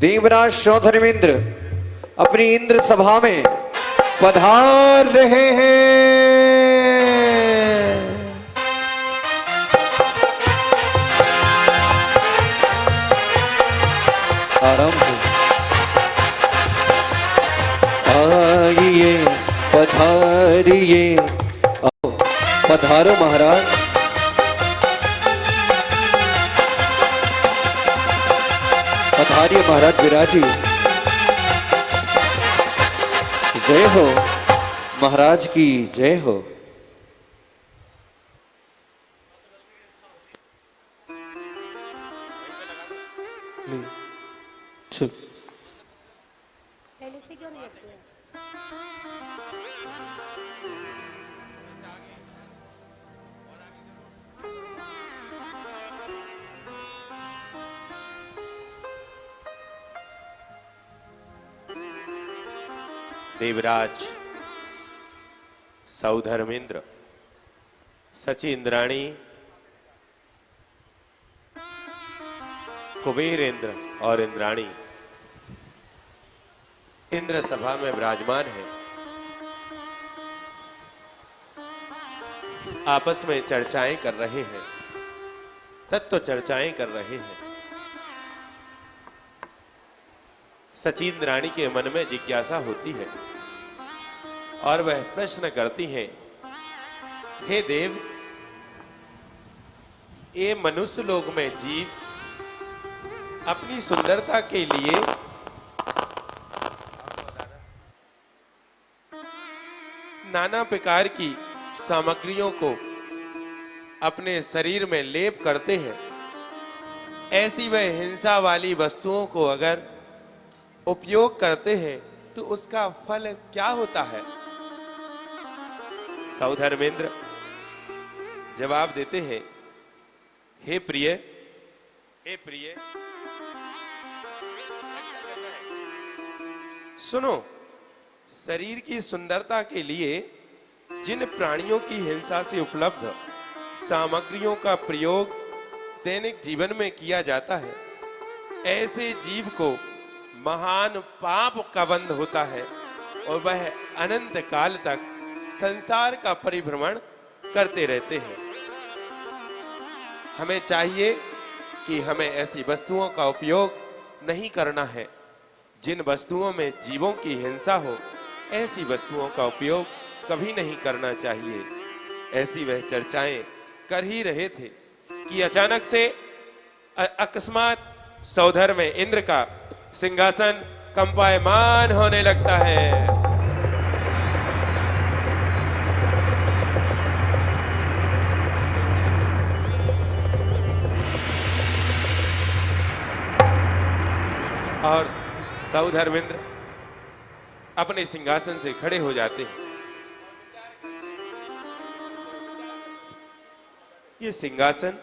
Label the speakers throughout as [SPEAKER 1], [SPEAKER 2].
[SPEAKER 1] देवराज सौधर्मेंद्र अपनी इंद्र सभा में पधार रहे हैं। आरंभ। आइए पधारिए, पधारो महाराज। पधारिए महाराज विराजी। जय हो महाराज की जय हो। चल
[SPEAKER 2] पहले से क्यों नहीं रखते हैं?
[SPEAKER 3] देवराज सौधर्मेंद्र, सची इंद्राणी, कुबेर इंद्र और इंद्राणी इंद्र सभा में विराजमान है। आपस में चर्चाएं कर रहे हैं, तत्व चर्चाएं कर रहे हैं। सचिन रानी के मन में जिज्ञासा होती है और वह प्रश्न करती हैं, हे देव, ये मनुष्य लोक में जीव अपनी सुंदरता के लिए नाना प्रकार की सामग्रियों को अपने शरीर में लेप करते हैं। ऐसी वह हिंसा वाली वस्तुओं को अगर उपयोग करते हैं तो उसका फल क्या होता है? सौधर्मेंद्र जवाब देते हैं, हे प्रिय, हे प्रिय, सुनो, शरीर की सुंदरता के लिए जिन प्राणियों की हिंसा से उपलब्ध सामग्रियों का प्रयोग दैनिक जीवन में किया जाता है, ऐसे जीव को महान पाप का बंध होता है और वह अनंत काल तक संसार का परिभ्रमण करते रहते हैं। हमें चाहिए कि हमें ऐसी वस्तुओं का उपयोग नहीं करना है। जिन वस्तुओं में जीवों की हिंसा हो, ऐसी वस्तुओं का उपयोग कभी नहीं करना चाहिए। ऐसी वह चर्चाएं कर ही रहे थे कि अचानक से अकस्मात सौधर में इंद्र का सिंहासन कंपायमान होने लगता है। और सौधर्मेंद्र अपने सिंहासन से खड़े हो जाते हैं। ये सिंहासन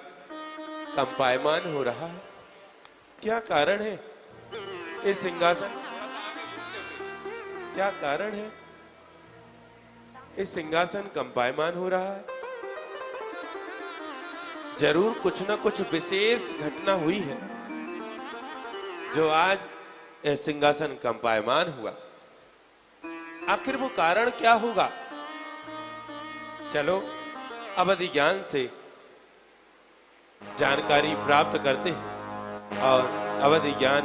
[SPEAKER 3] कंपायमान हो रहा है, क्या कारण है? इस सिंहासन क्या कारण है? इस सिंहासन कंपायमान हो रहा है। जरूर कुछ न कुछ विशेष घटना हुई है जो आज यह सिंहासन कंपायमान हुआ। आखिर वो कारण क्या होगा? चलो अवधि ज्ञान से जानकारी प्राप्त करते हैं। और अवधि ज्ञान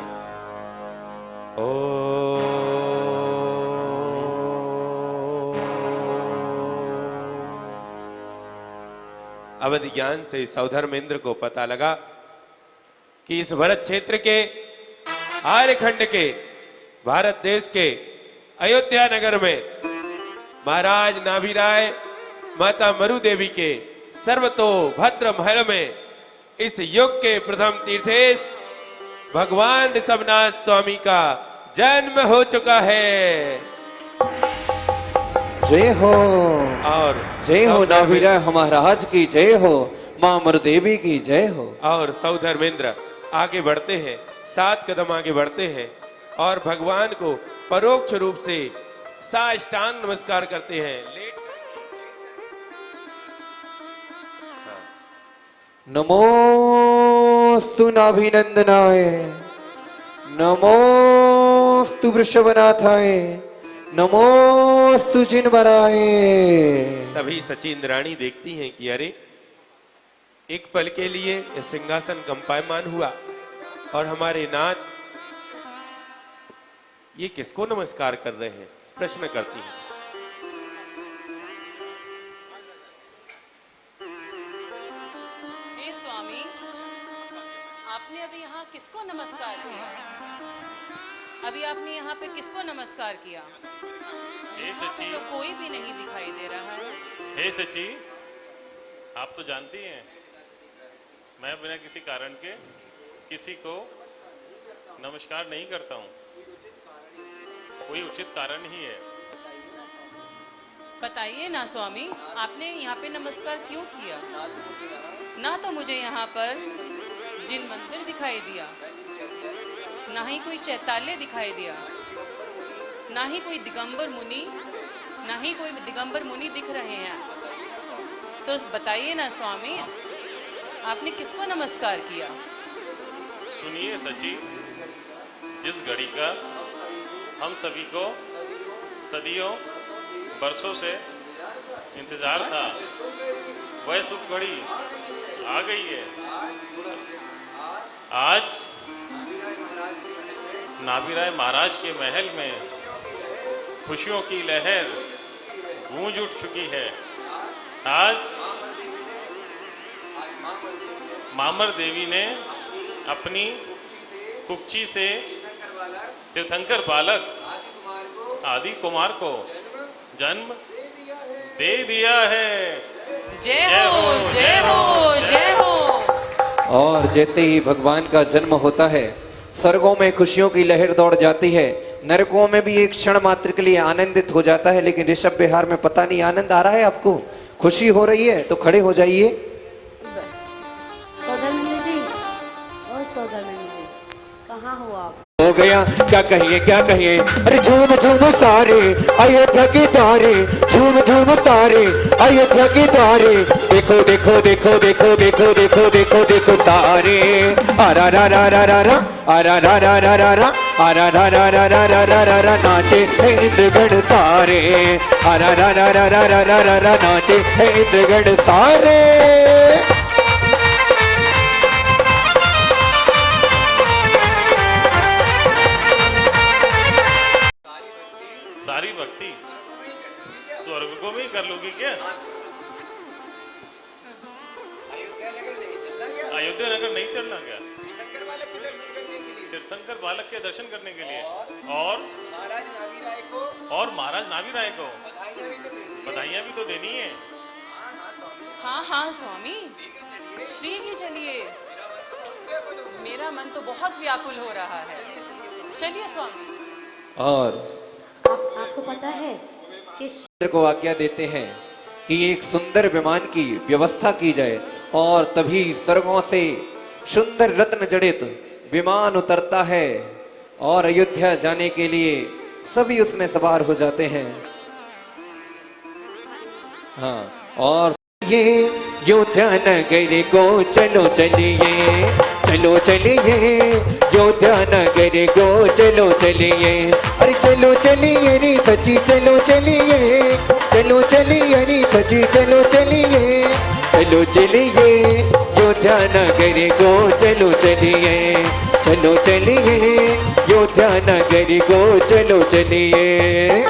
[SPEAKER 3] अवधि ज्ञान से सौधर्मेंद्र को पता लगा कि इस भरत क्षेत्र के आर्यखंड के भारत देश के अयोध्या नगर में महाराज नाभिराय माता मरु देवी के सर्वतो भद्र महल में इस युग के प्रथम तीर्थेश भगवान ऋषभनाथ स्वामी का जन्म हो चुका है।
[SPEAKER 1] जय हो
[SPEAKER 3] और
[SPEAKER 1] जय हो नाभिराय महाराज की जय हो, मां मरु देवी की जय हो।
[SPEAKER 3] और सौधर्मेंद्र आगे बढ़ते हैं, 7 कदम आगे बढ़ते हैं और भगवान को परोक्ष रूप से साष्टांग नमस्कार करते हैं।
[SPEAKER 1] नमोस्तु नाभिनंदनाय नमोस्तु वृषभनाथाय, नमोस्तु जिनवराय।
[SPEAKER 3] तभी सची इंद्राणी देखती हैं कि अरे एक पल के लिए यह सिंहासन कंपायमान हुआ और हमारे नाथ ये किसको नमस्कार कर रहे हैं, प्रश्न करती हैं।
[SPEAKER 2] हे स्वामी, आपने अभी यहाँ किसको नमस्कार किया? अभी आपने यहाँ पे किसको नमस्कार किया?
[SPEAKER 4] हे
[SPEAKER 2] यहाँ पे
[SPEAKER 4] सची,
[SPEAKER 2] तो कोई भी नहीं दिखाई दे रहा है।
[SPEAKER 4] हे सची, आप तो जानती हैं मैं बिना किसी कारण के किसी को नमस्कार नहीं करता हूँ, कोई उचित कारण ही है।
[SPEAKER 2] बताइए ना स्वामी, आपने यहाँ पे नमस्कार क्यों किया? ना तो मुझे यहाँ पर जिन मंदिर दिखाई दिया, ना ही कोई चैताल्य दिखाई दिया, ना ही कोई दिगंबर मुनि, ना ही कोई दिगंबर मुनि दिख रहे हैं। तो बताइए ना स्वामी, आपने किसको नमस्कार किया?
[SPEAKER 4] सुनिए सची, जिस घड़ी का हम सभी को सदियों बरसों से इंतजार था, वह शुभ घड़ी आ गई है। आज नाभिराय महाराज के महल में खुशियों की लहर गूंज उठ चुकी है। आज मामर देवी ने अपनी कुक्षी से तीर्थंकर बालक आदि कुमार को जन्म दे दिया है।
[SPEAKER 2] जय हो, जय हो, जय हो।
[SPEAKER 1] और जैसे ही भगवान का जन्म होता है, स्वर्गों में खुशियों की लहर दौड़ जाती है, नरकों में भी एक क्षण मात्र के लिए आनंदित हो जाता है। लेकिन ऋषभ विहार में पता नहीं आनंद आ रहा है आपको, खुशी हो रही है तो खड़े हो जाइए।
[SPEAKER 5] सौदामिनी जी, ओ सौदामिनी जी, कहाँ हो आप?
[SPEAKER 1] हो गया क्या कहिए क्या कहिए, अरे झूम झूम तारे अयोध्या के द्वारे, झूम झूम तारे अयोध्या के द्वारे, देखो देखो देखो देखो देखो देखो देखो देखो तारे, आरा रा रा रा रा रा, आरा रा रा रा रा रा, आरा रा रा रा रा रा रा रा रा, नाचे इंद्रगण तारे, आरा रा रा रा रा रा रा रा रा, नाचे इंद्रगण तारे।
[SPEAKER 4] सारी भक्ति स्वर्ग को भी कर लोगी क्या? अयोध्या नगर नहीं चलना क्या? तीर्थंकर बालक के दर्शन करने के लिए और महाराज नाभी राय को बधाइयाँ भी तो देनी है।
[SPEAKER 2] हाँ हाँ स्वामी, शीघ्र चलिए, मेरा मन तो बहुत व्याकुल हो रहा है। चलिए स्वामी।
[SPEAKER 1] और
[SPEAKER 5] आपको पता है कि
[SPEAKER 1] इंद्र को आज्ञा देते हैं कि एक सुंदर विमान की व्यवस्था की जाए, और तभी स्वर्गों से सुंदर रत्न जड़ित विमान उतरता है और अयोध्या जाने के लिए सभी उसमें सवार हो जाते हैं। हाँ, और ये योद्धा नगर को चलो चलिए, चलो चलिए, योद्धा नगर को चलो चलिए, अरे चलो चलिए रे सची, चलो चलिए, चलो चलिए रे सची, चलो चलिए, चलो चलिए, योद्धा नगर को चलो चलिए, चलो चलिए, योद्धा नगर को चलो चलिए,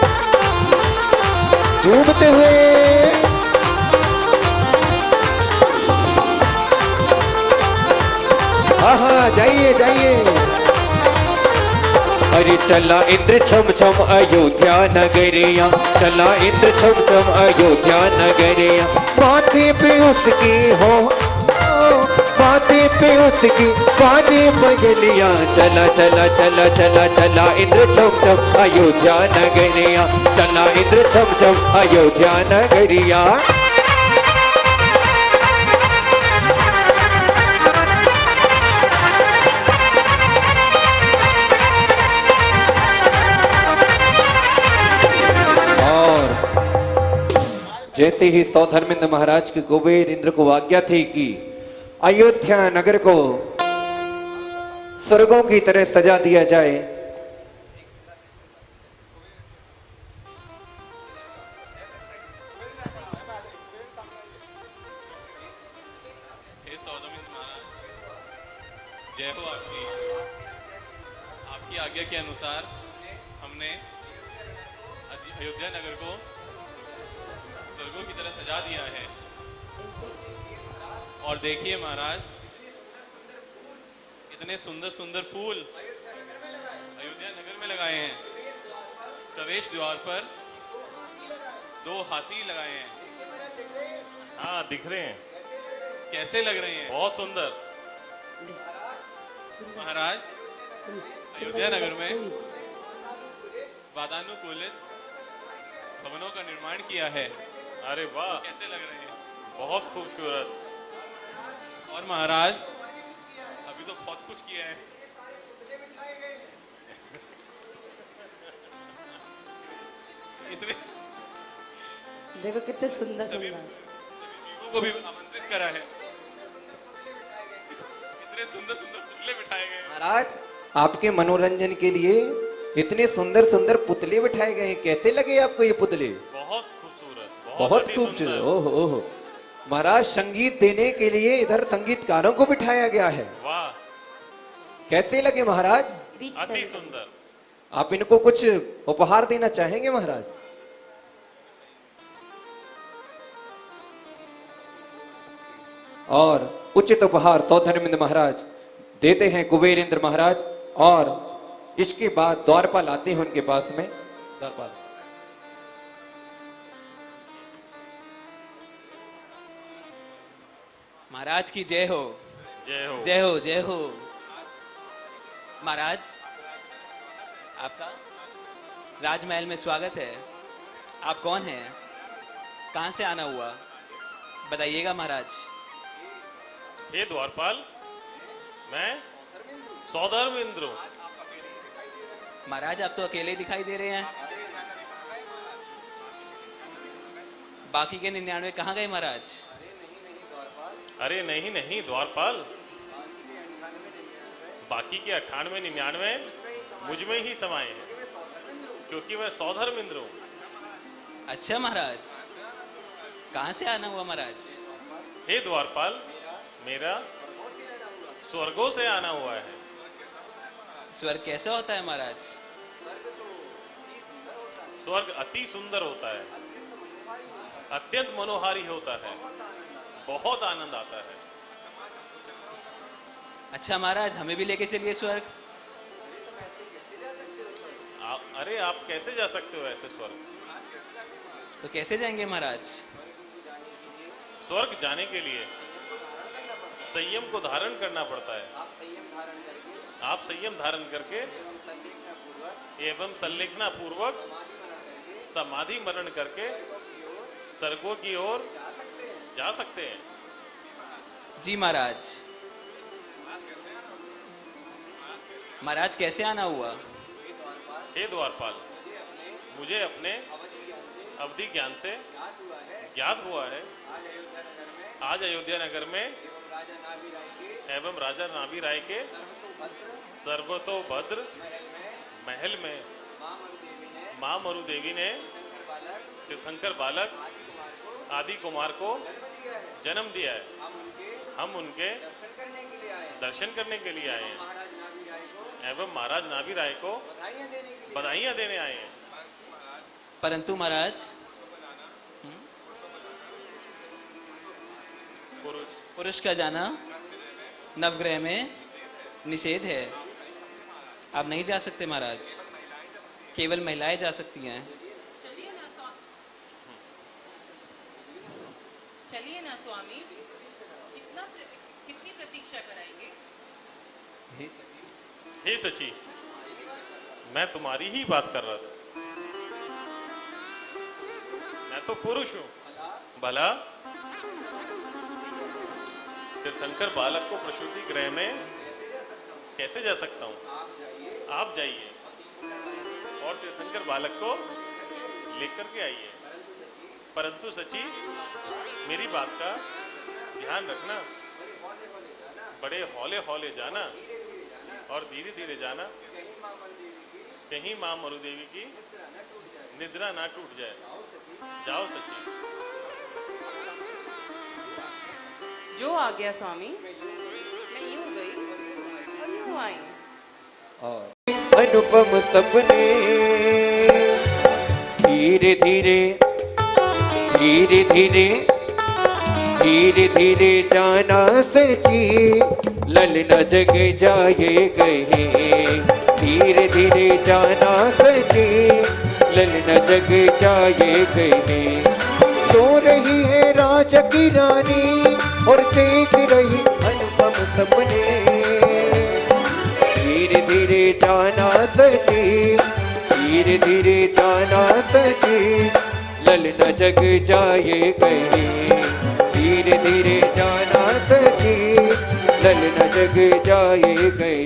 [SPEAKER 1] झूमते हुए। हाँ जाइए जाइए। अरे चला इंद्र छम छम अयोध्या नगरिया, चला इंद्र छम छम अयोध्या नगरिया, माथे पे उसकी हो, माथे पे उसकी बाजे बजलिया, चला चला चला चला चला इंद्र छम छम अयोध्या नगरिया, चला इंद्र छम छम अयोध्या नगरिया। जैसे ही सौधर्मेंद्र महाराज के कुबेर इंद्र को आज्ञा थी कि अयोध्या नगर को स्वर्गों की तरह सजा दिया जाए।
[SPEAKER 6] हे सौदामिनी महाराज, जय हो आपकी। आपकी आज्ञा के अनुसार हमने अयोध्या नगर को स्वर्गों की तरह सजा दिया है। और देखिए महाराज, इतने सुंदर सुंदर फूल अयोध्या नगर में लगाए हैं। प्रवेश द्वार पर 2 हाथी लगाए हैं।
[SPEAKER 4] हाँ, दिख रहे हैं,
[SPEAKER 6] कैसे लग रहे हैं
[SPEAKER 4] बहुत सुंदर।
[SPEAKER 6] महाराज? अयोध्या नगर में वातानुकूलित भवनों का निर्माण किया है।
[SPEAKER 4] अरे वाह,
[SPEAKER 6] कैसे लग रहे हैं?
[SPEAKER 4] बहुत खूबसूरत।
[SPEAKER 6] और महाराज, अभी तो बहुत कुछ किया है। इतने
[SPEAKER 5] देखो कितने सुंदर
[SPEAKER 6] सभी
[SPEAKER 5] सुंदर।
[SPEAKER 6] जीवों को भी आमंत्रित करा है। इतने सुंदर सुंदर पुतले बिठाए गए हैं।
[SPEAKER 1] महाराज, आपके मनोरंजन के लिए इतने सुंदर सुंदर पुतले बिठाए गए हैं। कैसे लगे आपको ये पुतले?
[SPEAKER 4] बहुत खूबसूरत,
[SPEAKER 1] बहुत
[SPEAKER 4] अति
[SPEAKER 1] खूबसूरत।
[SPEAKER 4] सुंदर।
[SPEAKER 1] ओहो ओहो। महाराज, संगीत देने के लिए इधर संगीतकारों को बिठाया गया है।
[SPEAKER 4] वाह,
[SPEAKER 1] कैसे लगे महाराज?
[SPEAKER 5] बीच
[SPEAKER 4] अति
[SPEAKER 5] से
[SPEAKER 4] सुंदर।
[SPEAKER 1] आप इनको कुछ उपहार देना चाहेंगे महाराज? और उचित उपहार सौधर्मेंद्र महाराज देते हैं कुबेर इंद्र महाराज। और इसके बाद द्वारपाल आते हैं उनके पास में। द्वारपाल,
[SPEAKER 7] महाराज की जय हो,
[SPEAKER 4] जय हो।
[SPEAKER 7] जय हो, जय हो। महाराज, आपका राजमहल में स्वागत है। आप कौन हैं? कहाँ से आना हुआ? बताइएगा महाराज।
[SPEAKER 4] हे द्वारपाल, मैं सौधर्मेंद्र हूँ।
[SPEAKER 7] महाराज, आप तो अकेले ही दिखाई दे रहे हैं। बाकी के 99 कहाँ गए महाराज?
[SPEAKER 4] अरे नहीं नहीं द्वारपाल, बाकी के 98 99 मुझ में ही समाये हैं, क्योंकि मैं सौधर्मेंद्र हूँ।
[SPEAKER 7] अच्छा महाराज, कहाँ से आना हुआ महाराज?
[SPEAKER 4] हे द्वारपाल, मेरा स्वर्गों से आना हुआ है।
[SPEAKER 7] स्वर्ग कैसा होता है महाराज?
[SPEAKER 4] स्वर्ग अति सुंदर होता है, अत्यंत मनोहारी होता है, बहुत आनंद आता है।
[SPEAKER 7] अच्छा महाराज, हमें भी लेके चलिए स्वर्ग।
[SPEAKER 4] अरे आप कैसे जा सकते हो ऐसे स्वर्ग?
[SPEAKER 7] तो कैसे जाएंगे महाराज?
[SPEAKER 4] स्वर्ग जाने के लिए संयम को धारण करना पड़ता है। आप संयम धारण करके एवं संलेखना पूर्वक समाधि मरण करके स्वर्गों की ओर जा सकते हैं।
[SPEAKER 7] जी महाराज। महाराज, कैसे आना हुआ?
[SPEAKER 4] हे द्वारपाल, मुझे अपने अवधि ज्ञान से ज्ञात हुआ है आज अयोध्या नगर में एवं राजा नाभि राय के सर्वतोभद्र महल में मां मरु देवी ने तीर्थंकर बालक आदि कुमार को जन्म दिया है। हम उनके दर्शन करने के लिए आए हैं एवं महाराज नाभि राय को बधाइयां देने आए हैं।
[SPEAKER 7] परंतु महाराज, पुरुष का जाना नवग्रह में निषेध है। आप नहीं जा सकते महाराज, केवल महिलाएं जा सकती हैं।
[SPEAKER 2] चलिए ना स्वामी, कितनी प्रतीक्षा कराएंगे?
[SPEAKER 4] हे सची, मैं तुम्हारी ही बात कर रहा था। मैं तो पुरुष हूं, भला तीर्थंकर बालक को प्रसूति गृह में कैसे जा सकता हूं? आप जाइए और तीर्थंकर बालक को लेकर के आइए। परंतु सची, मेरी बात का ध्यान रखना, बड़े हौले हौले जाना, और धीरे धीरे जाना, कहीं माँ मरु देवी की निद्रा ना टूट जाए। जाओ सची।
[SPEAKER 2] जो आ गया स्वामी, मैं यूं गई और यूं आई।
[SPEAKER 1] और अनुपम सपने धीरे धीरे धीरे धीरे धीरे धीरे जाना सची, ललना जग जाए गए। धीरे धीरे जाना सची, ललना जग जाए गए। सो रही है राजा की रानी और देख रही अनुपम सपने। धीरे धीरे जाना सची, धीरे धीरे जाना सची, ललना जग जाए गए। धीरे धीरे जाना सची, ललना जग जाए गए।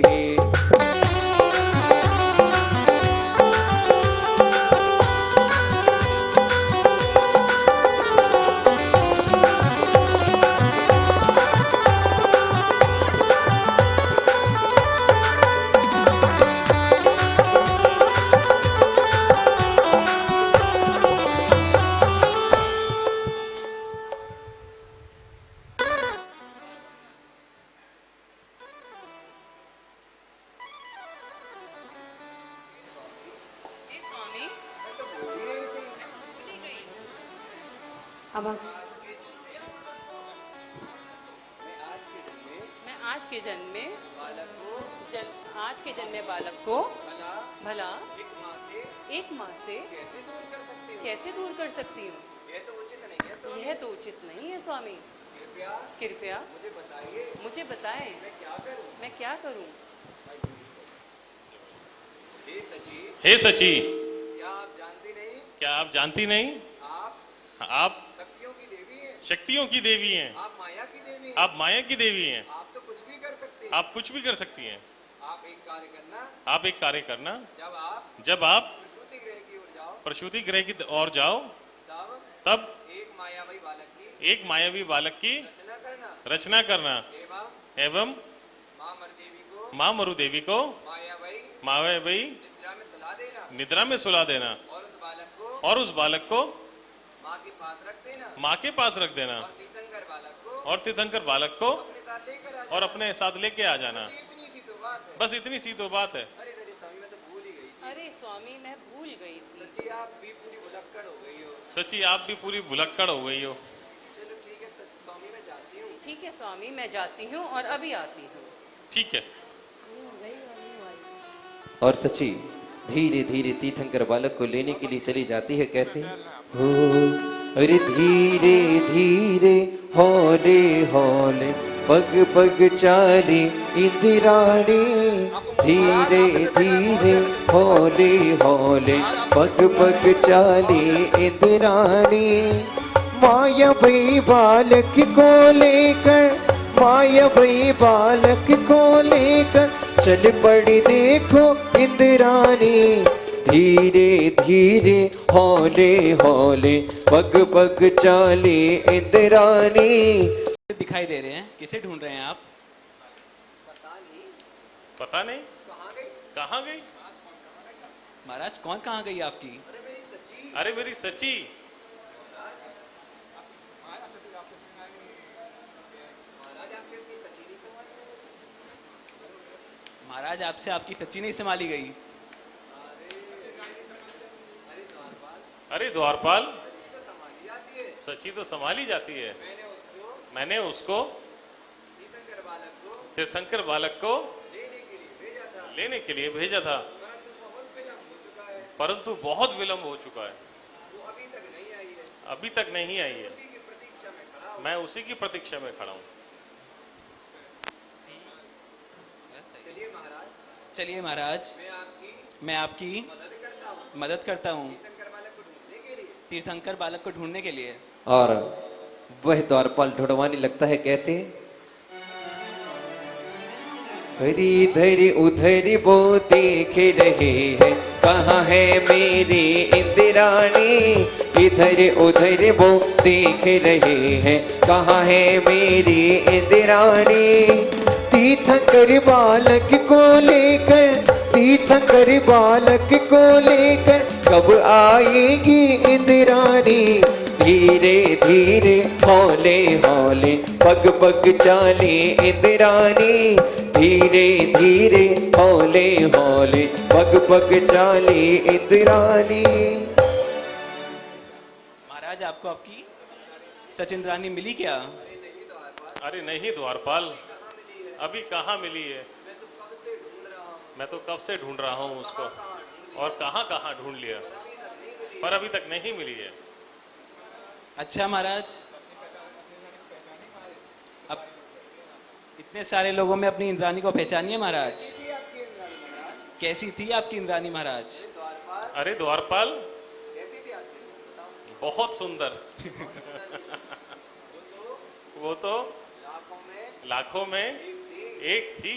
[SPEAKER 2] हे स्वामी,
[SPEAKER 5] अब आज
[SPEAKER 2] मैं आज के जन्म में बालक को भला एक माँ से कैसे दूर कर सकती हूँ? यह तो उचित नहीं है स्वामी। कृपया मुझे बताएं, मैं क्या करूं?
[SPEAKER 4] हे सची,
[SPEAKER 8] क्या आप जानती नहीं?
[SPEAKER 4] आप
[SPEAKER 8] शक्तियों की देवी हैं।
[SPEAKER 4] शक्तियों की देवी हैं।
[SPEAKER 8] आप माया की देवी हैं।
[SPEAKER 4] आप माया की देवी हैं।
[SPEAKER 8] आप तो कुछ भी कर सकते हैं।
[SPEAKER 4] आप कुछ भी कर सकती हैं।
[SPEAKER 8] आप एक कार्य करना,
[SPEAKER 4] आप एक कार्य करना,
[SPEAKER 8] जब आप
[SPEAKER 4] प्रसूति
[SPEAKER 8] प्रसूति गृह की ओर जाओ,
[SPEAKER 4] प्रसूति गृह की ओर जाओ,
[SPEAKER 8] तब
[SPEAKER 4] तब
[SPEAKER 8] एक मायावी बालक की
[SPEAKER 4] रचना करना एवं माँ मरु देवी को मायावी निद्रा में सुला देना और उस बालक को माँ के पास रख देना और तीर्थंकर बालक को और अपने साथ लेके आ जाना। बस इतनी सी तो बात है।
[SPEAKER 2] अरे स्वामी, मैं भूल गई थी।
[SPEAKER 8] सच्ची आप भी पूरी भुलक्कड़ हो गई हो।
[SPEAKER 4] सच्ची आप भी पूरी भुलक्कड़ हो गई हो।
[SPEAKER 8] चलो ठीक है स्वामी, मैं जाती हूँ।
[SPEAKER 2] ठीक है स्वामी, मैं जाती हूँ और अभी आती हूँ।
[SPEAKER 4] ठीक है।
[SPEAKER 1] और सची धीरे धीरे तीर्थंकर बालक को लेने के लिए चली जाती है। कैसे? हो अरे धीरे धीरे हौले हौले पग पग चाली इंदिराणी। धीरे धीरे हौले हौले पग पग चाली इंदिराणी। माया भई बालक को लेकर, माया भई बालक को लेकर चल पड़ी देखो इंद्राणी। धीरे धीरे हौले हौले पग पग चाली इंद्राणी।
[SPEAKER 7] दिखाई दे रहे हैं, किसे ढूंढ रहे हैं आप?
[SPEAKER 4] पता नहीं कहाँ गई?
[SPEAKER 7] महाराज कौन कहाँ गई आपकी?
[SPEAKER 4] अरे मेरी सची।
[SPEAKER 7] महाराज आपसे आपकी सच्ची नहीं संभाली गई।
[SPEAKER 4] अरे द्वारपाल, सची तो संभाली जाती है। मैंने उसको तीर्थंकर बालक को लेने के लिए भेजा था, परंतु बहुत विलंब हो चुका है। अभी तक नहीं आई है। मैं उसी की प्रतीक्षा में खड़ा हूँ।
[SPEAKER 7] चलिए महाराज, मैं आपकी मदद करता हूँ तीर्थंकर बालक को ढूंढने के लिए।
[SPEAKER 1] और वह द्वारपाल ढूंढवाने लगता है। कैसे? इधर उधर वो देख रहे हैं, कहाँ है मेरी इंदिराणी। इधर उधर वो देख रहे हैं, कहाँ है मेरी इंदिराणी। तीर्थंकर बालक को लेकर, तीर्थंकर बालक को लेकर कब आएगी इंद्राणी। धीरे धीरे हौले हौले पग पग चाले इंद्राणी, धीरे धीरे हौले हौले पग पग चाले इंद्राणी।
[SPEAKER 7] महाराज आपको आपकी सचिंद्रानी मिली क्या?
[SPEAKER 4] अरे नहीं द्वारपाल, अभी कहाँ मिली है? मैं तो कब से ढूंढ रहा हूँ उसको, और कहाँ कहाँ ढूंढ लिया, पर अभी तक नहीं मिली है।
[SPEAKER 7] अच्छा महाराज, अब इतने सारे लोगों में अपनी इंद्रानी को पहचानिए महाराज। कैसी थी आपकी इंद्रानी महाराज?
[SPEAKER 4] अरे द्वारपाल, बहुत सुंदर। वो तो लाखों में एक थी।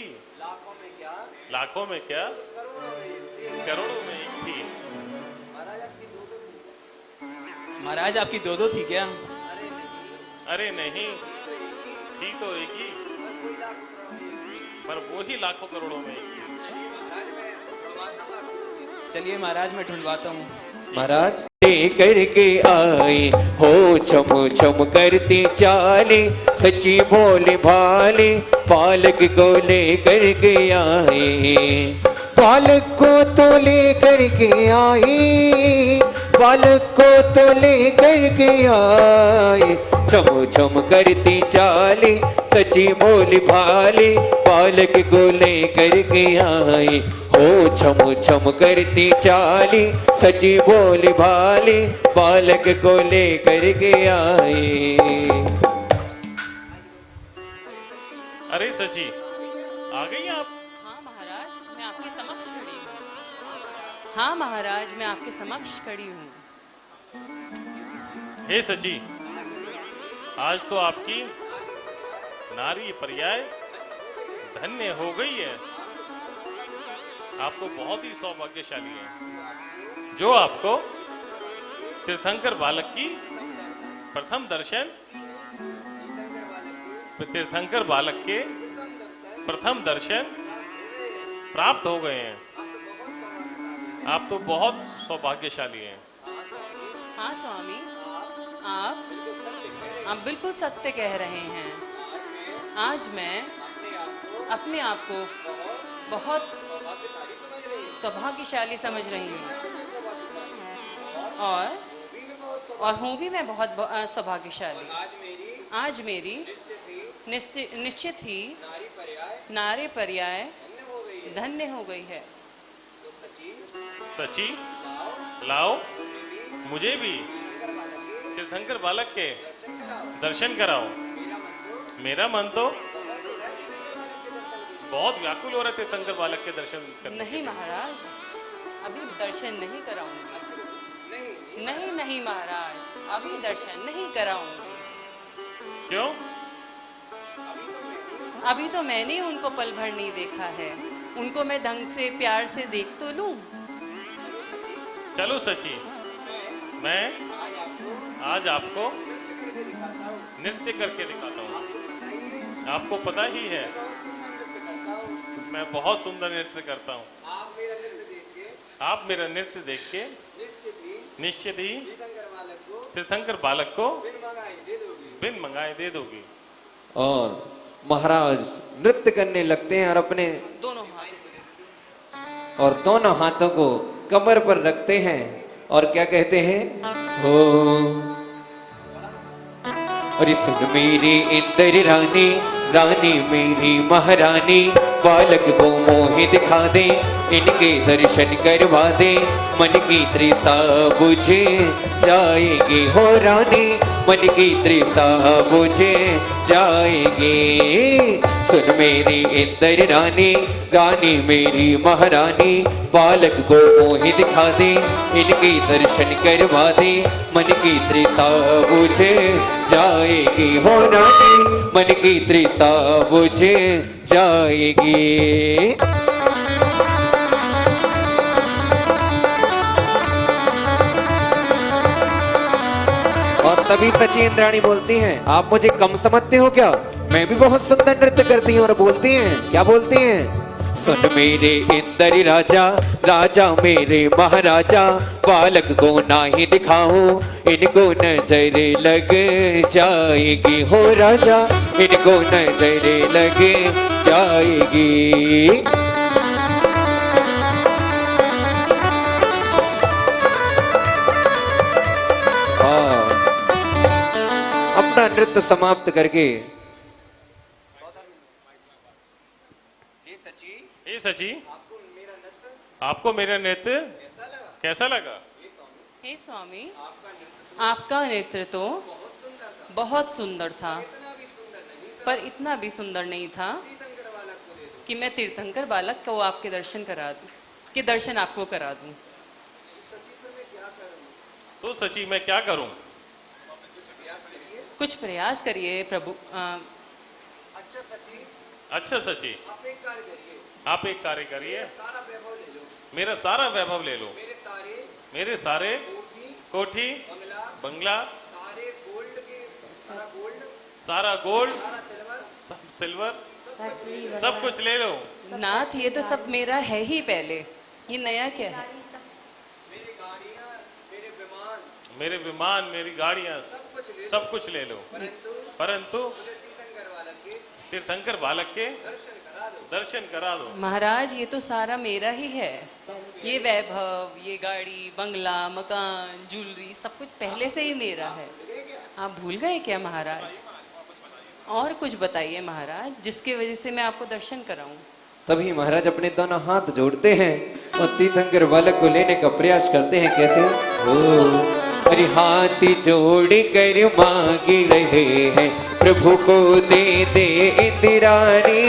[SPEAKER 4] लाखों में क्या, करोड़ों में एक थी।
[SPEAKER 7] महाराज आपकी दो दो थी क्या?
[SPEAKER 4] अरे नहीं, थी तो एक ही, पर वो ही लाखों करोड़ों में एक थी।
[SPEAKER 7] चलिए महाराज मैं ढूंढवाता हूँ।
[SPEAKER 1] महाराज लेकर के आए हो छम छम करती चाले, सच्ची भोले भाले बालक को लेकर के आए। बालक को तो लेकर के आए, बालक को तो लेकर के आए। छम छम करती चाले, सच्ची भोली भाले बालक को लेकर के आए। हो छम छम करती चाली, सच्ची भोली भाले बालक को लेकर के आए।
[SPEAKER 4] अरे सची, आ गई आप?
[SPEAKER 2] हाँ महाराज, मैं आपके समक्ष खड़ी हूँ। हाँ महाराज, मैं आपके समक्ष खड़ी हूँ।
[SPEAKER 4] हे सची, आज तो आपकी नारी पर्याय धन्य हो गई है। आप तो बहुत ही सौभाग्यशाली हैं, जो आपको तीर्थंकर बालक की प्रथम दर्शन, तीर्थंकर बालक के प्रथम दर्शन प्राप्त हो गए हैं। आप तो बहुत सौभाग्यशाली हैं।
[SPEAKER 2] हाँ स्वामी, आप बिल्कुल सत्य कह रहे हैं। आज मैं अपने आप को बहुत सौभाग्यशाली समझ रही हूँ, और हूँ भी मैं बहुत सौभाग्यशाली। आज मेरी निश्चित ही नारी पर्याय धन्य हो गई है।
[SPEAKER 4] सची, लाओ मुझे भी तीर्थंकर बालक के दर्शन कराओ। मेरा मन तो बहुत व्याकुल हो रहे थे तीर्थंकर बालक के दर्शन करने।
[SPEAKER 2] नहीं महाराज, अभी दर्शन नहीं कराऊंगी। नहीं नहीं महाराज, अभी दर्शन नहीं कराऊंगी।
[SPEAKER 4] क्यों?
[SPEAKER 2] अभी तो मैंने उनको पल भर नहीं देखा है। उनको मैं ढंग से प्यार से देख तो लूं।
[SPEAKER 4] चलो सची, मैं आज आपको नृत्य करके दिखाता हूँ। आपको पता ही है मैं बहुत सुंदर नृत्य करता हूँ। आप मेरा नृत्य देख के निश्चित ही तीर्थंकर बालक को बिन मंगाए दे दोगी।
[SPEAKER 1] और महाराज नृत्य करने लगते हैं और अपने दोनों हाथों को कमर पर रखते हैं और क्या कहते हैं? हो और सुन मेरी इंद्र रानी, रानी मेरी महारानी, बालक को मोहि दिखा दे, इनके दर्शन करवा दे, मन की तृषा बुझे जाएगी हो रानी, मन की तृषा बुझे जाएगी। सुन मेरी इंद्र रानी, रानी मेरी महारानी, बालक को मोहि दिखा दे, इनके दर्शन करवा दे, मन की तृषा बुझे जाएगी हो रानी, मन की तृषा बुझे जाएगी। और तभी सची इंद्राणी बोलती हैं, आप मुझे कम समझते हो क्या? मैं भी बहुत सुंदर नृत्य करती हूँ। और बोलती हैं, क्या बोलती हैं? सुन मेरे इंद्र राजा, राजा मेरे महाराजा, बालक को ना ही दिखाऊं, इनको नजर लग जाएगी हो राजा, इनको नजर लग जाएगी। अपना नृत्य समाप्त करके
[SPEAKER 4] हे सची, आपको मेरा नृत्य कैसा लगा?
[SPEAKER 2] हे स्वामी, आपका नृत्य तो बहुत सुंदर था, पर इतना भी सुंदर नहीं था कि मैं तीर्थंकर बालक को आपके दर्शन करा दूं, कि दर्शन आपको करा दूं।
[SPEAKER 4] तो सची मैं क्या करूं?
[SPEAKER 2] कुछ प्रयास करिए प्रभु।
[SPEAKER 4] अच्छा सची, आप एक कार्य करिए, मेरा सारा वैभव ले लो, मेरे सारे कोठी बंगला, सारा गोल्ड, सिल्वर, सब कुछ ले लो।
[SPEAKER 2] नाथ, ये तो सब मेरा है ही पहले, ये नया क्या है?
[SPEAKER 4] मेरे विमान, मेरी गाड़ियां, सब कुछ ले लो, परंतु तीर्थंकर बालक के दर्शन करा दो।
[SPEAKER 2] महाराज, ये तो सारा मेरा ही है, ये वैभव, ये गाड़ी, बंगला, मकान, ज्वेलरी, सब कुछ पहले से ही मेरा है। आप भूल गए क्या महाराज? और कुछ बताइए महाराज, जिसकी वजह से मैं आपको दर्शन कराऊं।
[SPEAKER 1] तभी महाराज अपने दोनों हाथ जोड़ते हैं और तीर्थंकर बालक को लेने का प्रयास करते हैं। कहते ओ अरे हाथ जोड़ कर मांग रहे हैं, प्रभु को दे दे इंद्राणी।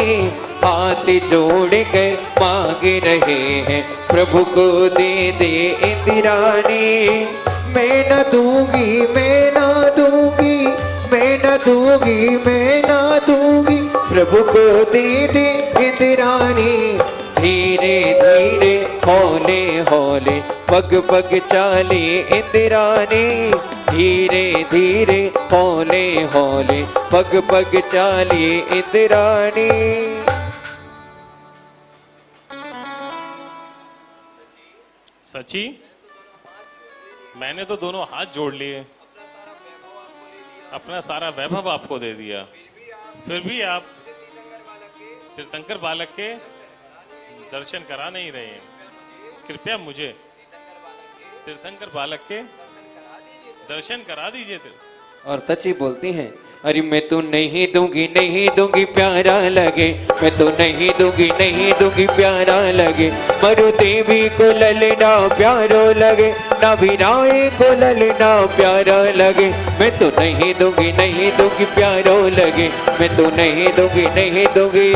[SPEAKER 1] हाथ जोड़ कर मांग रहे हैं, प्रभु को दे दे इंद्राणी। मैं न दूंगी, मैं न दूंगी, मैं न दूंगी, मैं न दूंगी, प्रभु को दे दे इंद्राणी। धीरे धीरे हौले हौले पग पग चाले इंद्राणी। धीरे धीरे हौले हौले पग पग चाले इंद्राणी।
[SPEAKER 4] सची, मैंने तो दोनों हाथ जोड़ लिए, अपना सारा वैभव आपको दे दिया, फिर भी आप तीर्थंकर बालक के दर्शन करा नहीं रहे हैं। कृपया मुझे तीर्थंकर बालक के दर्शन करा दीजिए।
[SPEAKER 1] और सची बोलती हैं, अरे मैं तो नहीं दूंगी, नहीं दूंगी, प्यारा लगे। मैं तो नहीं दूंगी, नहीं दूंगी, प्यारा लगे। मरु देवी को ललना प्यारो लगे, ना भी राय को ललना प्यारा लगे। मैं तो नहीं दूंगी, नहीं दूंगी, प्यारो लगे। मैं तो नहीं दूंगी, नहीं दूंगी।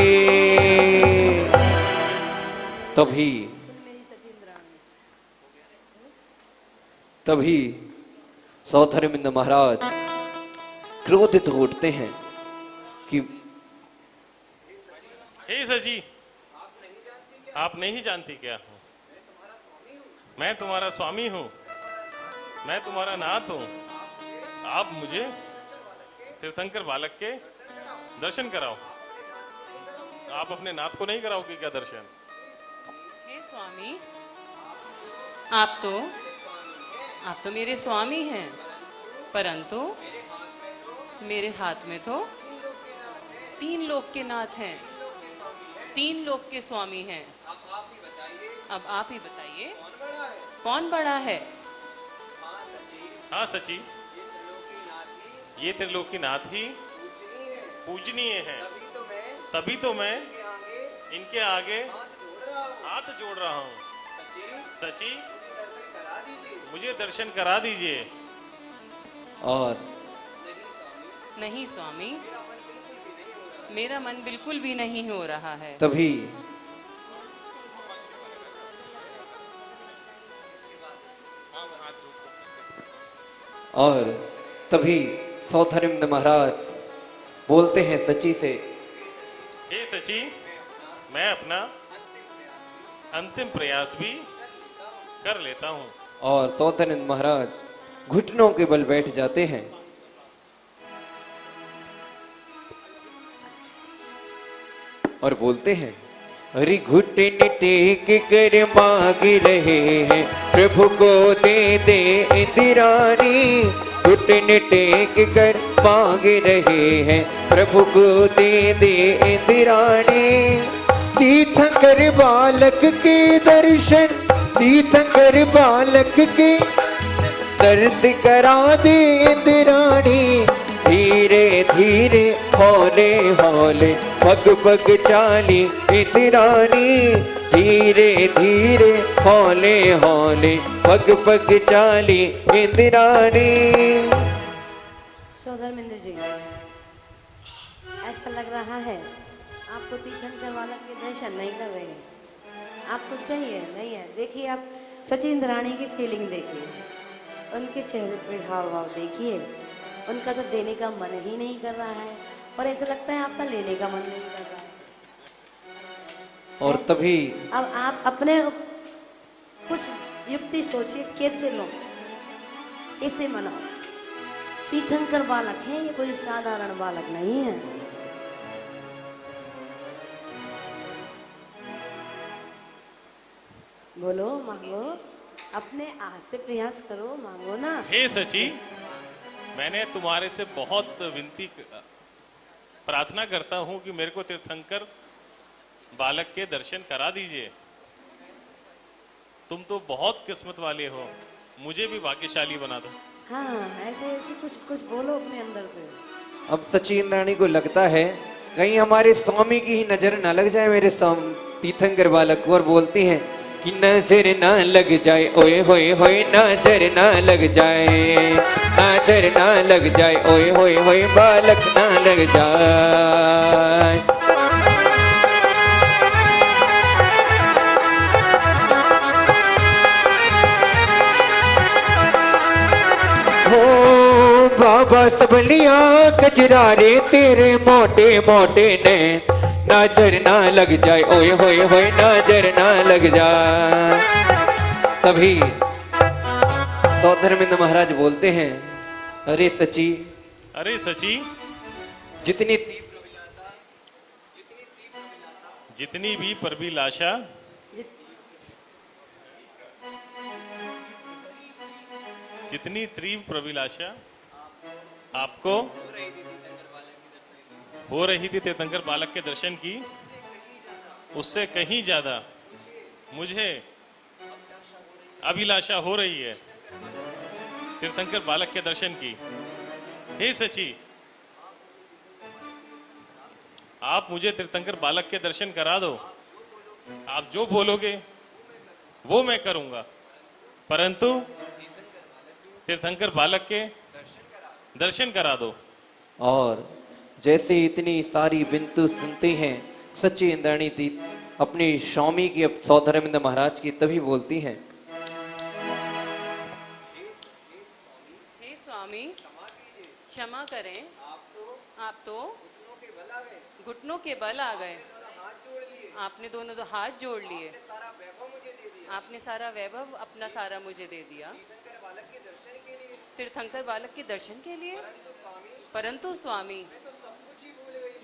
[SPEAKER 1] तभी सौधर्मिंद महाराज क्रोधित उठते हैं कि
[SPEAKER 4] हे सची, आप नहीं जानती क्या? मैं तुम्हारा स्वामी हूँ, मैं तुम्हारा नाथ हूँ। आप मुझे तीर्थंकर बालक के दर्शन कराओ। आप अपने नाथ को नहीं कराओगे क्या दर्शन?
[SPEAKER 2] हे स्वामी, आप तो मेरे स्वामी हैं, परंतु मेरे हाथ में तो 3 लोक के नाथ हैं, 3 लोक के स्वामी हैं। अब आप ही बताइए कौन बड़ा है?
[SPEAKER 4] हाँ सची, ये त्रिलोकीनाथ ही पूजनीय है, तभी तो मैं इनके आगे हाथ जोड़ रहा हूँ। सची, मुझे दर्शन करा दीजिए।
[SPEAKER 1] और
[SPEAKER 2] नहीं स्वामी, मेरा मन बिल्कुल भी नहीं हो रहा है।
[SPEAKER 1] तभी सौधर्मिंद महाराज बोलते हैं सची से,
[SPEAKER 4] हे सची, मैं अपना अंतिम प्रयास भी कर लेता हूँ।
[SPEAKER 1] और सौधर्मिंद महाराज घुटनों के बल बैठ जाते हैं और बोलते हैं, अरे घुटने टेक कर मांग रहे हैं प्रभु को दे दे इंद्राणी। घुटने टेक कर मांग रहे हैं प्रभु को दे दे इंद्राणी। तीर्थंकर बालक के दर्शन, तीर्थंकर बालक के दर्श करा दे इंद्राणी। धीरे धीरे हौले हौले पग पग चाली इंद्राणी। धीरे धीरे हौले हौले पग पग चाली इंद्राणी।
[SPEAKER 5] सौधर्मेंद्र जी, ऐसा लग रहा है आपको तीर्थंकर बालक के दर्शन नहीं कर रहे हैं। आपको चाहिए नहीं है। देखिए आप सची इंद्राणी की फीलिंग देखिए, उनके चेहरे पे हाव भाव देखिए। उनका तो देने का मन ही नहीं कर रहा है और ऐसा लगता है आपका लेने का मन नहीं कर रहा है।
[SPEAKER 1] और तभी
[SPEAKER 5] अब आप अपने कुछ युक्ति सोचिए, कैसे लो, कैसे मनाओ। तीर्थंकर बालक है, ये कोई साधारण बालक नहीं है। बोलो, मांगो, अपने आह से प्रयास करो, मांगो ना।
[SPEAKER 4] हे सची, मैंने तुम्हारे से बहुत प्रार्थना करता हूं कि मेरे को तीर्थंकर बालक के दर्शन करा दीजिए। तुम तो बहुत किस्मत वाले हो, मुझे भी भाग्यशाली बना दो।
[SPEAKER 5] हाँ, ऐसे ऐसे कुछ कुछ बोलो अपने अंदर से।
[SPEAKER 1] अब सची इंद्राणी को लगता है कहीं हमारे स्वामी की ही नजर न लग जाए मेरे तीर्थंकर बालक को, और बोलती हैं कि नजर ना लग जाए, ओए होए होए नजर ना लग जाए, नजर ना लग जाए, ओए होए होए बालक ना लग जाए। हो बाबा सबलिया कजरारे तेरे मोटे मोटे ने, नजर ना लग जाए, ओए होए होए नजर ना लग जाए। तभी सौधर्मेंद्र महाराज बोलते हैं, अरे सची,
[SPEAKER 4] अरे सची,
[SPEAKER 1] जितनी
[SPEAKER 4] जितनी भी परभिलाषा, जितनी तीव्र प्रभिलाषा आपको हो रही थी तीर्थंकर बालक के दर्शन की, उससे कहीं ज्यादा मुझे अभिलाषा हो रही है तीर्थंकर बालक के दर्शन की। हे सची, आप मुझे तीर्थंकर बालक के दर्शन करा दो। आप जो बोलोगे वो मैं करूंगा, परंतु तीर्थंकर बालक के दर्शन करा दो।
[SPEAKER 1] और जैसे इतनी सारी बिंतु सुनती हैं सच्ची इंद्राणी थी अपनी स्वामी की, अब सौधर्मेंद्र महाराज की, तभी बोलती हैं,
[SPEAKER 2] हे स्वामी क्षमा करें, आप तो घुटनों के बल आ गए। आपने दोनों तो हाथ जोड़ लिए, आपने सारा वैभव अपना सारा मुझे दे दिया तीर्थंकर बालक के दर्शन के लिए। परंतु स्वामी,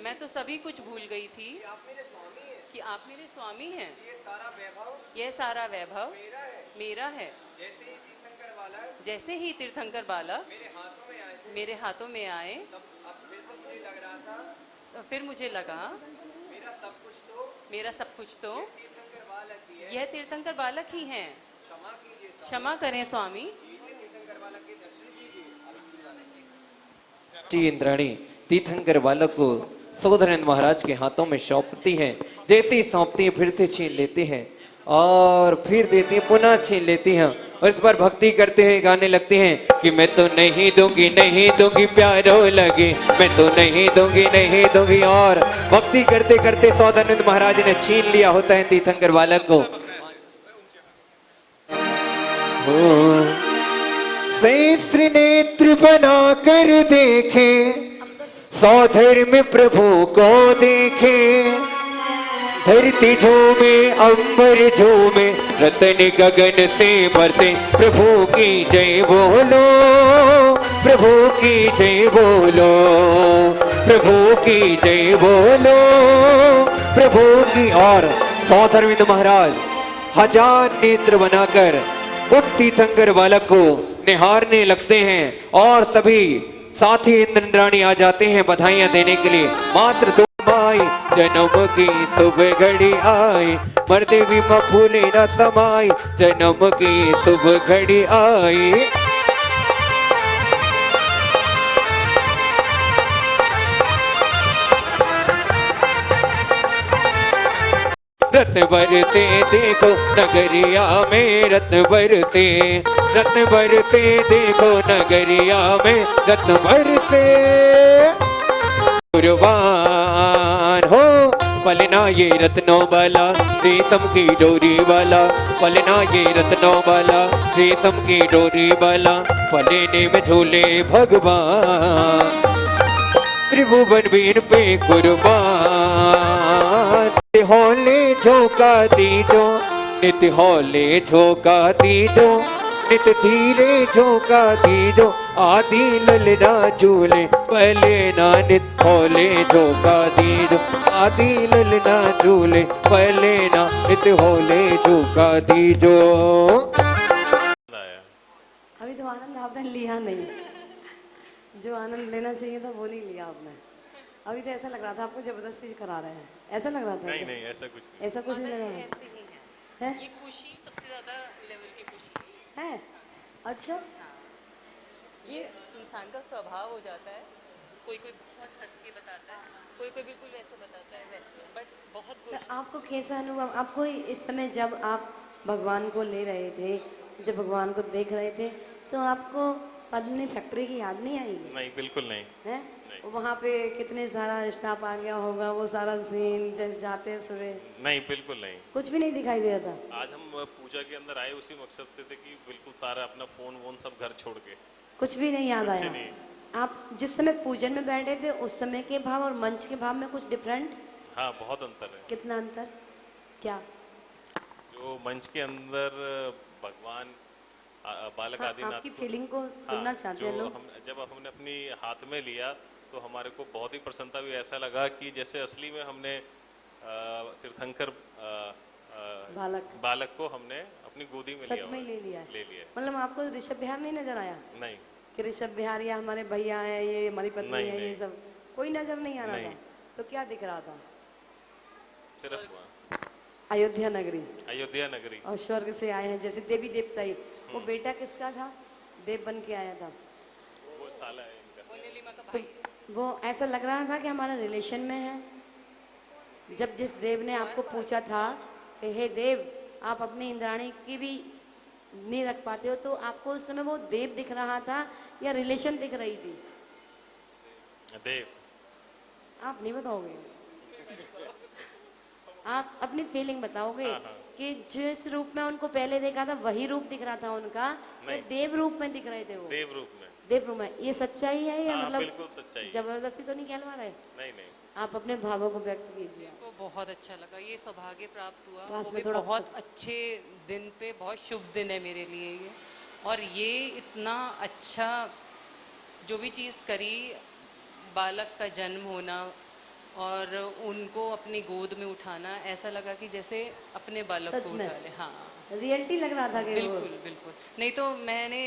[SPEAKER 2] मैं तो सभी कुछ भूल गई थी कि आप मेरे स्वामी हैं। यह सारा वैभव मेरा है। जैसे ही तीर्थंकर बालक मेरे हाथों में आए, तो फिर मुझे लगा मेरा सब कुछ तो यह तीर्थंकर बालक ही हैं। क्षमा करें स्वामी।
[SPEAKER 1] इंद्राणी तीर्थंकर बालक को सौधर्मेंद्र महाराज के हाथों में सौंपती हैं। जैसे ही सौंपती है फिर से छीन लेती हैं और फिर देती हैं, पुनः छीन लेती हैं और इस पर भक्ति करते हुए गाने लगते हैं कि मैं तो नहीं दूंगी, नहीं दूंगी, प्यारो लगे, मैं तो नहीं दूंगी, नहीं दूंगी। और भक्ति करते करते सौधर्मेंद्र महाराज ने छीन लिया होता है तीर्थंकर बालक को। सहस्त्र नेत्र बना कर देखे, सौधर्म प्रभु को देखे, धरती झूमे अंबर झूमे, रतन गगन से बरसे, प्रभु की जय बोलो, प्रभु की जय बोलो। प्रभु की जय बोलो प्रभु की। और सौधर्मिंद महाराज हजार नेत्र बनाकर उस तीर्थंकर बालक को निहारने लगते हैं और सभी साथी इंद्राणी आ जाते हैं बधाइयां देने के लिए। मात्र दो माई जन्म की शुभ घड़ी आई, मर्दे भी फूले न समाई, जन्म की शुभ घड़ी आई। रत्न बरते देखो नगरिया में, रत्न बरते, रत्न बरते देखो नगरिया में, रत्न बरते। कुर्बान हो पलना ये रत्नों वाला, रेशम की डोरी वाला, पलना ये रत्नों वाला, रेशम की डोरी वाला, पलने में झूले भगवान, त्रिभुवन बीन पे कुर्बान। नित्य हौले झोंका दीजो, नित्य हौले झोंका दीजो, नित्य धीरे झोंका दीजो, आदि ललना झूले पहले ना, नित्य हौले झोंका दीजो, आदि ललना झूले पहले ना, नित्य हौले झोंका दीजो।
[SPEAKER 5] अभी तो आनंद आपने लिया नहीं, जो आनंद लेना चाहिए था वो नहीं लिया आपने। अभी तो ऐसा लग रहा था आपको जबरदस्ती करा रहे हैं, ऐसा लग रहा था
[SPEAKER 4] नहीं
[SPEAKER 5] क्या?
[SPEAKER 4] नहीं ऐसा कुछ नहीं।
[SPEAKER 5] ऐसा कुछ नहीं लग रहा है?
[SPEAKER 2] ऐसे ही
[SPEAKER 5] है?
[SPEAKER 2] ये खुशी सबसे ज्यादा लेवल की खुशी है।
[SPEAKER 5] है? अच्छा,
[SPEAKER 2] ये इंसान का स्वभाव हो जाता है, कोई कोई बहुत हंस के बताता है, कोई कोई बिल्कुल वैसे बताता है वैसे, बट बहुत
[SPEAKER 5] तो
[SPEAKER 2] खुश।
[SPEAKER 5] आपको कैसा अनुभव, आपको इस समय जब आप भगवान को ले रहे थे, जब भगवान को देख रहे थे, तो आपको पद्मिनी फैक्ट्री की याद नहीं आई?
[SPEAKER 4] नहीं बिल्कुल नहीं।
[SPEAKER 5] है? वहाँ पे कितने सारा स्टाफ आ गया होगा, वो सारा सीन जैसे जाते हैं सुबह,
[SPEAKER 4] नहीं बिल्कुल नहीं।
[SPEAKER 5] कुछ भी नहीं दिखाई दे रहा था?
[SPEAKER 4] आज हम पूजा के अंदर आए उसी मकसद से थे कि बिल्कुल सारा अपना फोन वोन सब घर छोड़ के।
[SPEAKER 5] कुछ भी नहीं याद
[SPEAKER 4] कुछ
[SPEAKER 5] आया?
[SPEAKER 4] नहीं।
[SPEAKER 5] आप जिस समय पूजन में बैठे थे उस समय के भाव और मंच के भाव में कुछ डिफरेंट?
[SPEAKER 4] हाँ बहुत अंतर है।
[SPEAKER 5] कितना अंतर? क्या?
[SPEAKER 4] जो मंच के अंदर भगवान बालक
[SPEAKER 5] हाँ,
[SPEAKER 4] आदिनाथ
[SPEAKER 5] आपकी
[SPEAKER 4] को-
[SPEAKER 5] फीलिंग को सुनना चाहते हैं
[SPEAKER 4] जो
[SPEAKER 5] लोग।
[SPEAKER 4] जब हमने अपनी हाथ में लिया तो हमारे को बहुत ही प्रसन्नता हुई। ऐसा लगा कि जैसे असली में हमने तीर्थंकर बालक को हमने अपनी गोदी में
[SPEAKER 5] सच में ले लिया है?
[SPEAKER 4] ले लिया।
[SPEAKER 5] मतलब आपको ऋषभ बिहार नहीं नजर आया
[SPEAKER 4] नहीं
[SPEAKER 5] कि ऋषभ बिहार या हमारे भैया है, ये हमारी पत्नी
[SPEAKER 4] नहीं,
[SPEAKER 5] है, ये
[SPEAKER 4] नहीं।
[SPEAKER 5] सब कोई नजर नहीं आ रहा
[SPEAKER 4] नहीं।
[SPEAKER 5] था? तो क्या दिख रहा था?
[SPEAKER 4] सिर्फ
[SPEAKER 5] अयोध्या नगरी
[SPEAKER 4] अयोध्या नगरी।
[SPEAKER 5] और स्वर्ग से आए हैं जैसे देवी देवता ही। वो बेटा किसका था? देव बन के आया था।
[SPEAKER 4] वो साला है इनका।
[SPEAKER 2] वो नीलिमा का
[SPEAKER 5] तो
[SPEAKER 2] भाई।
[SPEAKER 5] वो ऐसा लग रहा था कि हमारा रिलेशन में है। जब जिस देव ने आपको पूछा था कि हे देव, आप अपनी इंद्राणी की भी नहीं रख पाते हो, तो आपको उस समय वो देव दिख रहा था या रिलेशन दिख रही थी?
[SPEAKER 4] देव।
[SPEAKER 5] आप नहीं बताओगे? आप अपनी फीलिंग बताओगे कि जिस रूप में उनको पहले देखा था वही रूप दिख रहा था उनका, या
[SPEAKER 4] नहीं।
[SPEAKER 5] देव रूप में दिख रहे थे वो?
[SPEAKER 4] देव रूप में।
[SPEAKER 5] देव रूप में। ये सच्चाई है या
[SPEAKER 4] हाँ,
[SPEAKER 5] मतलब
[SPEAKER 4] बिल्कुल सच्चाई।
[SPEAKER 5] जबरदस्ती तो नहीं कहलवा रहे?
[SPEAKER 4] नहीं नहीं।
[SPEAKER 5] आप अपने भावों को व्यक्त कीजिए।
[SPEAKER 2] को बहुत अच्छा लगा, ये सौभाग्य प्राप्त हुआ,
[SPEAKER 5] पास
[SPEAKER 2] वो
[SPEAKER 5] में
[SPEAKER 2] भी
[SPEAKER 5] थोड़ा
[SPEAKER 2] बहुत
[SPEAKER 5] पास।
[SPEAKER 2] अच्छे दिन पे, बहुत शुभ दिन है मेरे लिए ये। और ये इतना अच्छा जो भी चीज़ करी, बालक का जन्म होना और उनको अपनी गोद में उठाना, ऐसा लगा कि जैसे अपने बालक
[SPEAKER 5] सच
[SPEAKER 2] को
[SPEAKER 5] में?
[SPEAKER 2] उठा ले। हाँ
[SPEAKER 5] रियलिटी लग रहा था कि वो
[SPEAKER 2] बिल्कुल बिल्कुल। नहीं तो मैंने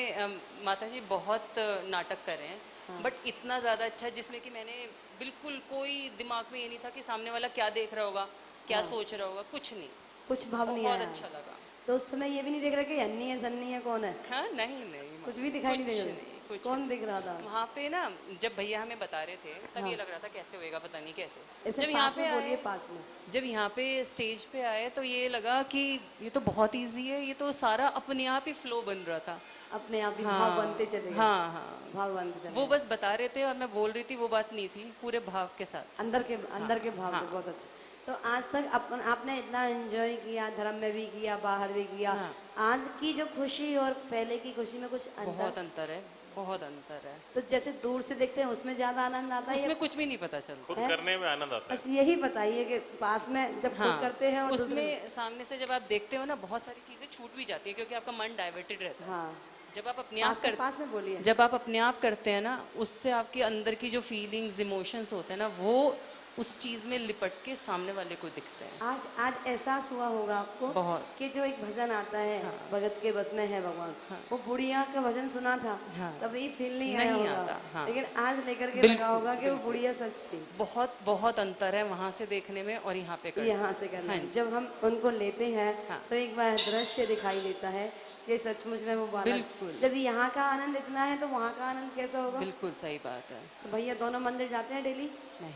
[SPEAKER 2] माता जी बहुत नाटक करे हैं, बट इतना ज़्यादा अच्छा जिसमें कि मैंने बिल्कुल कोई दिमाग में ये नहीं था कि सामने वाला क्या देख रहा होगा, क्या सोच रहा होगा, कुछ नहीं।
[SPEAKER 5] कुछ भाव नहीं
[SPEAKER 2] बहुत
[SPEAKER 5] आया?
[SPEAKER 2] अच्छा लगा।
[SPEAKER 5] तो उस समय ये भी नहीं देख रहा कि अन्नी है सन्नी है कौन है?
[SPEAKER 2] हाँ नहीं नहीं
[SPEAKER 5] कुछ भी दिखाई नहीं
[SPEAKER 2] कुछ
[SPEAKER 5] दे रहा?
[SPEAKER 2] नहीं, कुछ
[SPEAKER 5] कौन दिख रहा था?
[SPEAKER 2] वहाँ पे ना जब भैया हमें बता रहे थे तब ये लग रहा था कैसे होएगा, पता नहीं कैसे।
[SPEAKER 5] ऐसे
[SPEAKER 2] जब यहाँ
[SPEAKER 5] पास
[SPEAKER 2] पे
[SPEAKER 5] में बोलिए,
[SPEAKER 2] आए,
[SPEAKER 5] पास में।
[SPEAKER 2] जब यहाँ पे स्टेज पे आए तो ये लगा कि ये तो बहुत इजी है, ये तो सारा अपने आप ही फ्लो बन रहा था।
[SPEAKER 5] अपने आप ही
[SPEAKER 2] हाँ,
[SPEAKER 5] भाव बनते चले गए।
[SPEAKER 2] हाँ हाँ।
[SPEAKER 5] भाव बनते चले
[SPEAKER 2] वो
[SPEAKER 5] गए।
[SPEAKER 2] बस बता रहे थे और मैं बोल रही थी, वो बात नहीं थी, पूरे भाव के साथ।
[SPEAKER 5] अंदर के भाव थे, बहुत अच्छे। तो आज तक आपने इतना एंजॉय किया, धर्म में भी किया, बाहर भी किया।
[SPEAKER 2] हाँ।
[SPEAKER 5] आज की जो खुशी और पहले की खुशी में कुछ
[SPEAKER 2] बहुत
[SPEAKER 5] अंतर?
[SPEAKER 2] अंतर है, बहुत अंतर है।
[SPEAKER 5] तो जैसे दूर से देखते हैं उसमें ज्यादा आनंद आता है
[SPEAKER 2] उसमें
[SPEAKER 5] या
[SPEAKER 2] कुछ भी नहीं पता चलता।
[SPEAKER 4] खुद करने में आनंद आता है।
[SPEAKER 5] बस यही बताइए कि पास में जब खुद करते हैं और दूसरे-
[SPEAKER 2] उसमें सामने से जब आप देखते हो ना, बहुत सारी चीज़ें छूट भी जाती है क्योंकि आपका मन डाइवर्टेड रहता है।
[SPEAKER 5] हाँ,
[SPEAKER 2] जब आप अपने आप कर
[SPEAKER 5] पास में बोलिए।
[SPEAKER 2] जब आप अपने आप करते हैं ना, उससे आपके अंदर की जो फीलिंग्स इमोशंस होते हैं ना, वो उस चीज में लिपट के सामने वाले को दिखते हैं।
[SPEAKER 5] आज एहसास हुआ होगा आपको
[SPEAKER 2] बहुत।
[SPEAKER 5] कि जो एक भजन आता है, भगत के बस में है भगवान, वो बुढ़िया का भजन सुना था,
[SPEAKER 2] हाँ।
[SPEAKER 5] तभी फील नहीं
[SPEAKER 2] नहीं
[SPEAKER 5] आया होगा,
[SPEAKER 2] आता, हाँ।
[SPEAKER 5] लेकिन आज लेकर के
[SPEAKER 2] बिल्कुल,
[SPEAKER 5] लगा होगा कि वो
[SPEAKER 2] बिल्कुल।
[SPEAKER 5] बुढ़िया सच थी।
[SPEAKER 2] बहुत बहुत अंतर है वहां से देखने में और यहाँ पे करने में।
[SPEAKER 5] यहाँ से करना
[SPEAKER 2] हाँ
[SPEAKER 5] है।
[SPEAKER 2] जी।
[SPEAKER 5] जब हम उनको लेते हैं
[SPEAKER 2] हाँ।
[SPEAKER 5] तो एक बार दृश्य दिखाई देता है कि सचमुच में वो बालक,
[SPEAKER 2] बिल्कुल।
[SPEAKER 5] जब यहाँ का आनंद इतना है तो वहाँ का आनंद कैसा होगा।
[SPEAKER 2] बिल्कुल सही बात है।
[SPEAKER 5] तो भैया दोनों मंदिर जाते हैं डेली?
[SPEAKER 2] नहीं।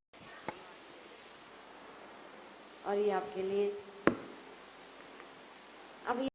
[SPEAKER 5] और ये आपके लिए अब